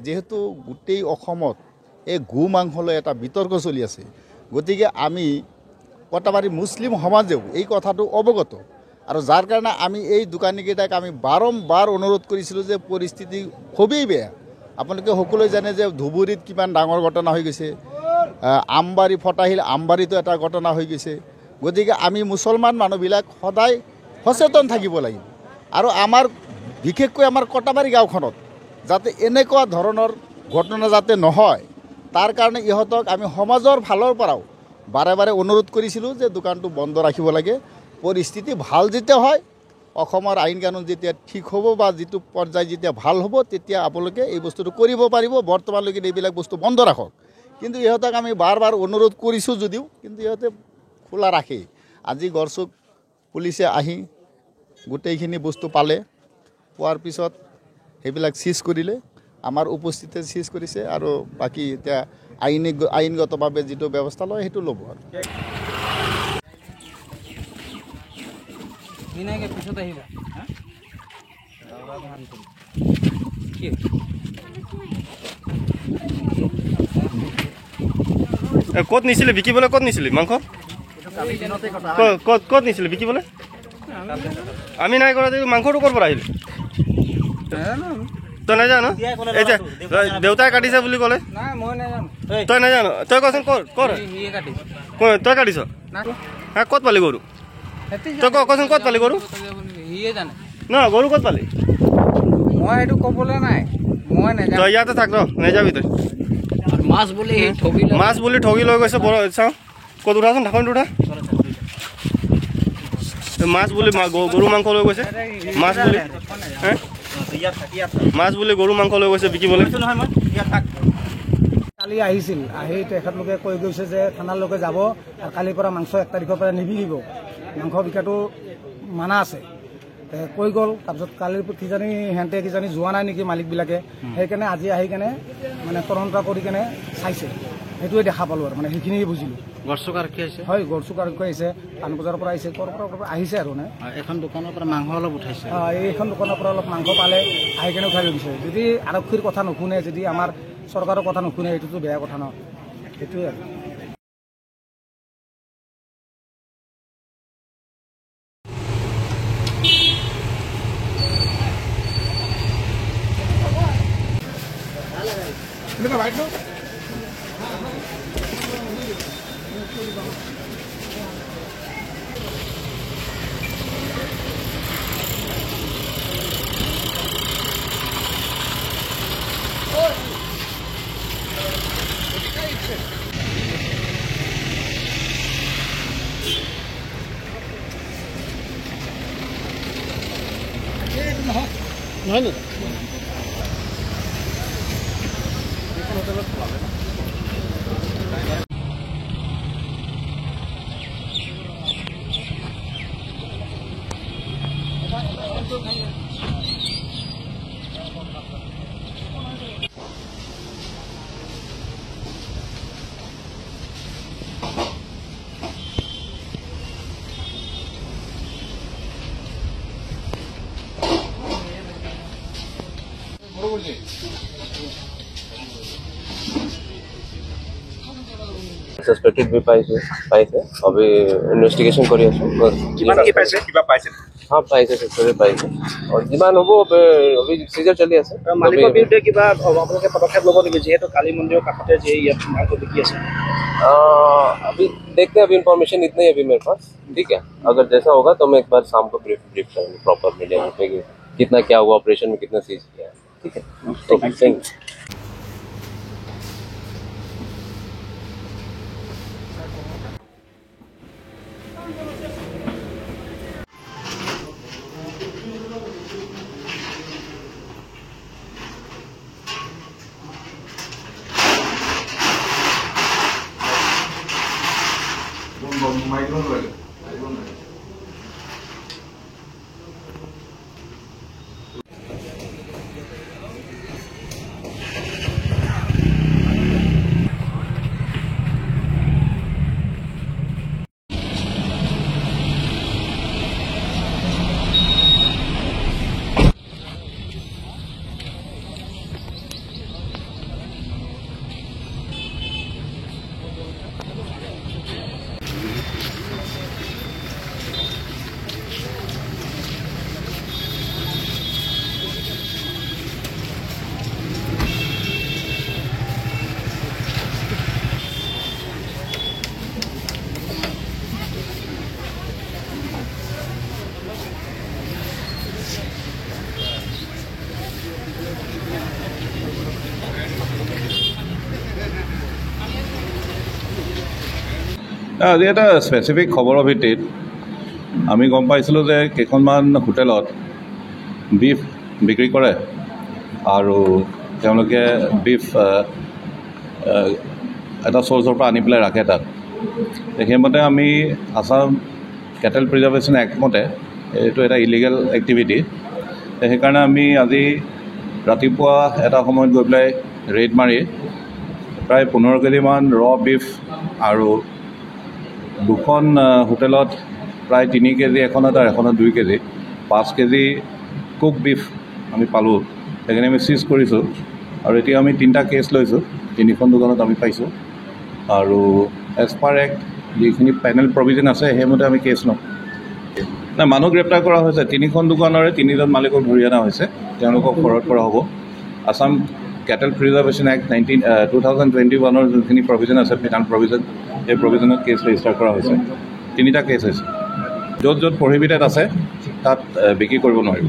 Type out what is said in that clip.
যেহেতু গোটেই অসমত এই গো মাংসলৈ এটা বিতৰ্ক চলি আছে, গতিকে আমি কটাবাৰী মুছলিম সমাজেও এই কথাটো অৱগত, আৰু যাৰ কাৰণে আমি এই দোকানীকেইটাক আমি বাৰম্বাৰ অনুৰোধ কৰিছিলোঁ যে পৰিস্থিতি খুবেই বেয়া। আপোনালোকে সকলোৱে জানে যে ধুবুৰীত কিমান ডাঙৰ ঘটনা হৈ গৈছে, আমবাৰী ফটাহিল আমবাৰীতো এটা ঘটনা হৈ গৈছে। গতিকে আমি মুছলমান মানুহবিলাক সদায় সচেতন থাকিব লাগিব, আৰু আমাৰ বিশেষকৈ আমাৰ কটাবাৰী গাঁওখনত যাতে এনেকুৱা ধৰণৰ ঘটনা যাতে নহয়, তাৰ কাৰণে ইহঁতক আমি সমাজৰ ফালৰ পৰাও বাৰে বাৰে অনুৰোধ কৰিছিলোঁ যে দোকানটো বন্ধ ৰাখিব লাগে। পৰিস্থিতি ভাল যেতিয়া হয়, অসমৰ আইন কানুন যেতিয়া ঠিক হ'ব বা যিটো পৰ্যায় যেতিয়া ভাল হ'ব, তেতিয়া আপোনালোকে এই বস্তুটো কৰিব পাৰিব। বৰ্তমানলৈকে এইবিলাক বস্তু বন্ধ ৰাখক। কিন্তু ইহঁতক আমি বাৰ বাৰ অনুৰোধ কৰিছোঁ যদিও কিন্তু ইহঁতে খোলা ৰাখেই। আজি গড়চুক পুলিচে আহি গোটেইখিনি বস্তু পালে, পোৱাৰ পিছত সেইবিলাক চিজ কৰিলে, আমাৰ উপস্থিতিতে চিজ কৰিছে, আৰু বাকী এতিয়া আইনগতভাৱে যিটো ব্যৱস্থা লয় সেইটো ল'ব। আৰু ক'ত নিছিলে বিকিবলৈ? ক'ত নিছিলে মাংস? ক'ত নিছিলে বিকিবলৈ? আমি নাই কৰা। মাংসটো ক'ৰ পৰা আহিলে? তই নাজানো? এই যে দেউতাই কাটিছে বুলি ক'লে, তই নাজানো? তই কচোন ক'ৰ তই কাটিছ? হা, ক'ত পালি গৰু? তই কচোন ক'ত পালি গৰু? নহয়, গৰু ক'ত পালি? মই এইটো ক'বলৈ নাই, মই নাজানো। তই ইয়াতে থাক, নাযাবি তই। মাছ বুলি ঠগি লৈ গৈছে। চাওঁ ক'ত উঠাচোন, ঢাকনিটো উঠা। মাছ বুলি গৰু মাংস লৈ গৈছে, মাছ বুলি গৰু মাংস লৈ গৈছে বিকিবলৈ। কালি আহিছিল, আহি তেখেতলোকে কৈ গৈছে যে থানালৈকে যাব, আৰু কালিৰ পৰা মাংস 1 তাৰিখৰ পৰা নিবিকিব, মাংস বিকাটো মানা আছে কৈ গ'ল। তাৰপিছত কালিৰ কিজানি সিহঁতে যোৱা নাই নেকি মালিকবিলাকে, সেইকাৰণে আজি আহি কেনে মানে তদন্ত কৰি কেনে চাইছে, সেইটোৱে দেখা পালোঁ। আৰু মানে সেইখিনিয়ে বুজিলোঁ। গড়চুক আৰক্ষী আহিছে? হয়, গড়চুক আৰক্ষী আহিছে, পাণবজাৰৰ পৰা আহিছে, ক'ৰ পৰা আহিছে আৰু নে এখন দোকানৰ পৰা মাংস অলপ উঠাইছে। এইখন দোকানৰ পৰা অলপ মাংস পালে, আহি কেনে উঠাই লৈ গৈছে। যদি আৰক্ষীৰ কথা নুশুনে, যদি আমাৰ চৰকাৰৰ কথা নুশুনে, সেইটোতো বেয়া কথা ন। সেইটোৱে আৰু নহয় सस्पेक्टेड भी पाइছে अभी इन्वेस्टिगेशन কৰি আছো কিমান কি পাইছে কিবা পাইছে हां পাইছে সস্পেক্টেড পাইছে और যিমান হ'ব अभी সিজন চলি আছে মালিকৰ বিৰুদ্ধে কিবা আপোনালোকে পদক্ষেপ ল'ব নেকি যেহেতু কালী মন্দিৰৰ কাষতে যে ইয়াত মাংস বিকি আছে अभी देखते हैं अभी इंफॉर्मेशन इतना ही अभी मेरे पास ठीक है अगर जैसा होगा तो मैं एक बार शाम को ब्रीफ करूंगा प्रॉपर मीडिया में कितना क्या हुआ ऑपरेशन में कितना सीज किया है ठीक है तो थैंक यू আজি এটা স্পেচিফিক খবৰৰ ভিত্তিত আমি গম পাইছিলোঁ যে কেইখনমান হোটেলত বিফ বিক্ৰী কৰে আৰু তেওঁলোকে বিফ এটা চ'ৰ্চৰ পৰা আনি পেলাই ৰাখে তাত। সেইমতে আমি আছাম কেটেল প্ৰিজাৰ্ভেশ্যন এক্ট মতে এইটো এটা ইলিগেল এক্টিভিটি। সেইকাৰণে আমি আজি ৰাতিপুৱা এটা সময়ত গৈ পেলাই ৰেইড মাৰি প্ৰায় 15 কেজিমান ৰ বিফ আৰু দুখন হোটেলত প্ৰায় 3 কেজি, এখনত 2 কেজি, 5 কেজি কুক বিফ আমি পালোঁ। সেইখিনি আমি চিজ কৰিছোঁ আৰু এতিয়া আমি 3টা কেছ লৈছোঁ, 3খন দোকানত আমি পাইছোঁ আৰু এজ পাৰ এক্ট যিখিনি পেনেল প্ৰভিজন আছে সেইমতে আমি কেছ লওঁ। নাই, মানুহ গ্ৰেপ্তাৰ কৰা হৈছে। 3খন দোকানৰে 3জন মালিকক ধৰি অনা হৈছে, তেওঁলোকক ফৰৱাৰ্ড কৰা হ'ব। আছাম কেটেল প্ৰিজাৰ্ভেশ্যন এক্ট 2021 যোনখিনি প্ৰভিজন আছে, পেনাল প্ৰভিজন, এই প্ৰভিজনত কেছ ৰেজিষ্টাৰ কৰা হৈছে। 3টা কেছ হৈছে। য'ত য'ত প্ৰহিবিটেড আছে তাত বিক্ৰী কৰিব নোৱাৰিব।